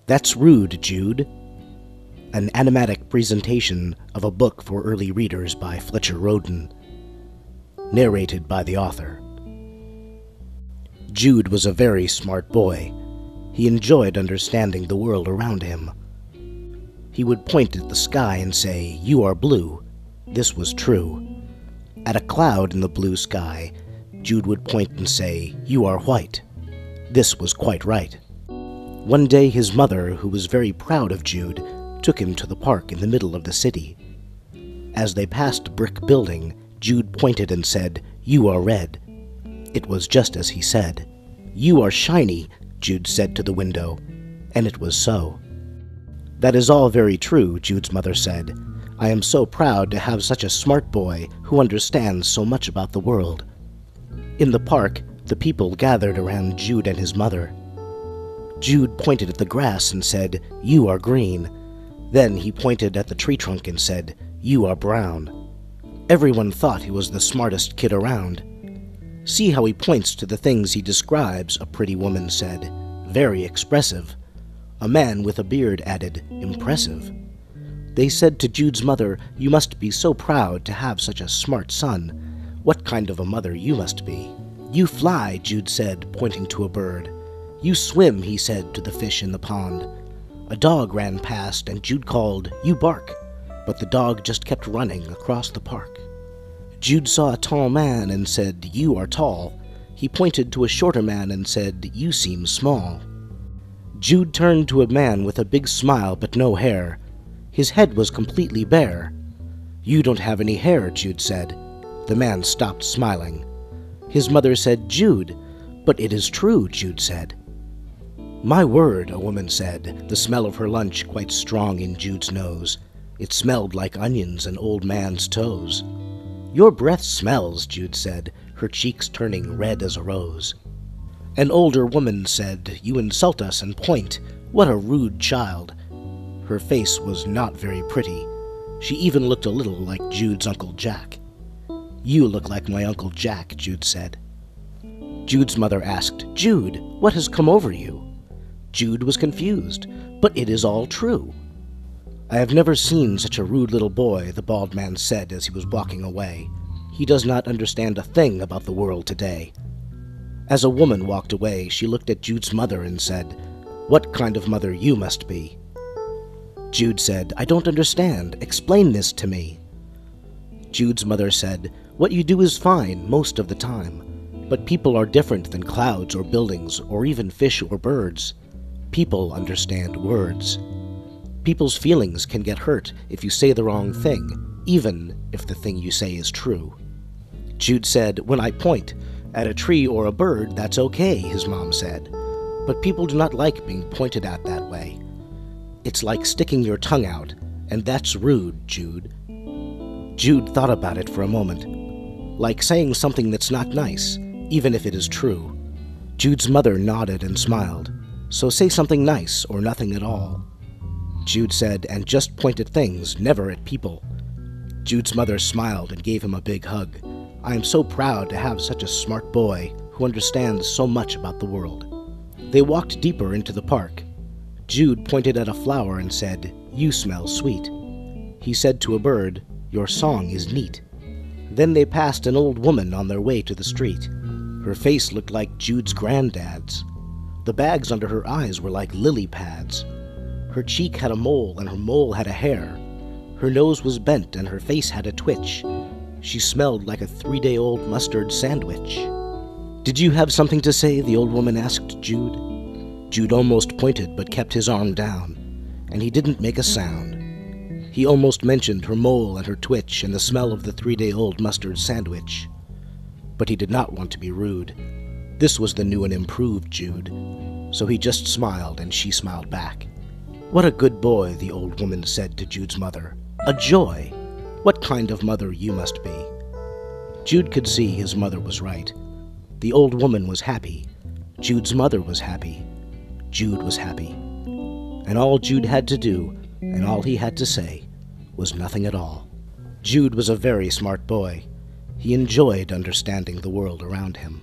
That's rude, Jude. An animatic presentation of a book for early readers by Fletcher Rhoden. Narrated by the author. Jude was a very smart boy. He enjoyed understanding the world around him. He would point at the sky and say, "You are blue." This was true. At a cloud in the blue sky, Jude would point and say, "You are white." This was quite right. One day his mother, who was very proud of Jude, took him to the park in the middle of the city. As they passed a brick building, Jude pointed and said, "You are red." It was just as he said. "You are shiny," Jude said to the window, and it was so. "That is all very true," Jude's mother said. "I am so proud to have such a smart boy who understands so much about the world." In the park, the people gathered around Jude and his mother. Jude pointed at the grass and said, "You are green." Then he pointed at the tree trunk and said, "You are brown." Everyone thought he was the smartest kid around. "See how he points to the things he describes," a pretty woman said. "Very expressive." A man with a beard added, "Impressive." They said to Jude's mother, "You must be so proud to have such a smart son. What kind of a mother you must be." "You fly," Jude said, pointing to a bird. "You swim," he said to the fish in the pond. A dog ran past, and Jude called, "You bark," but the dog just kept running across the park. Jude saw a tall man and said, "You are tall." He pointed to a shorter man and said, "You seem small." Jude turned to a man with a big smile but no hair. His head was completely bare. "You don't have any hair," Jude said. The man stopped smiling. His mother said, "Jude." "But it is true," Jude said. "My word," a woman said, the smell of her lunch quite strong in Jude's nose. It smelled like onions and old man's toes. "Your breath smells," Jude said, her cheeks turning red as a rose. An older woman said, "You insult us and point. What a rude child." Her face was not very pretty. She even looked a little like Jude's Uncle Jack. "You look like my Uncle Jack," Jude said. Jude's mother asked, "Jude, what has come over you?" Jude was confused, but it is all true. "I have never seen such a rude little boy," the bald man said as he was walking away. "He does not understand a thing about the world today." As a woman walked away, she looked at Jude's mother and said, "What kind of mother you must be." Jude said, "I don't understand. Explain this to me." Jude's mother said, "What you do is fine most of the time, but people are different than clouds or buildings or even fish or birds. People understand words. People's feelings can get hurt if you say the wrong thing, even if the thing you say is true." Jude said, "When I point at a tree or a bird, that's okay," his mom said. "But people do not like being pointed at that way. It's like sticking your tongue out, and that's rude, Jude." Jude thought about it for a moment. Like saying something that's not nice, even if it is true. Jude's mother nodded and smiled. "So say something nice or nothing at all." Jude said, "And just point at things, never at people." Jude's mother smiled and gave him a big hug. "I am so proud to have such a smart boy who understands so much about the world." They walked deeper into the park. Jude pointed at a flower and said, "You smell sweet." He said to a bird, "Your song is neat." Then they passed an old woman on their way to the street. Her face looked like Jude's granddad's. The bags under her eyes were like lily pads. Her cheek had a mole and her mole had a hair. Her nose was bent and her face had a twitch. She smelled like a 3-day-old mustard sandwich. "Did you have something to say?" the old woman asked Jude. Jude almost pointed but kept his arm down, and he didn't make a sound. He almost mentioned her mole and her twitch and the smell of the 3-day-old mustard sandwich. But he did not want to be rude. This was the new and improved Jude. So he just smiled and she smiled back. "What a good boy," the old woman said to Jude's mother. "A joy. What kind of mother you must be." Jude could see his mother was right. The old woman was happy. Jude's mother was happy. Jude was happy. And all Jude had to do, and all he had to say, was nothing at all. Jude was a very smart boy. He enjoyed understanding the world around him.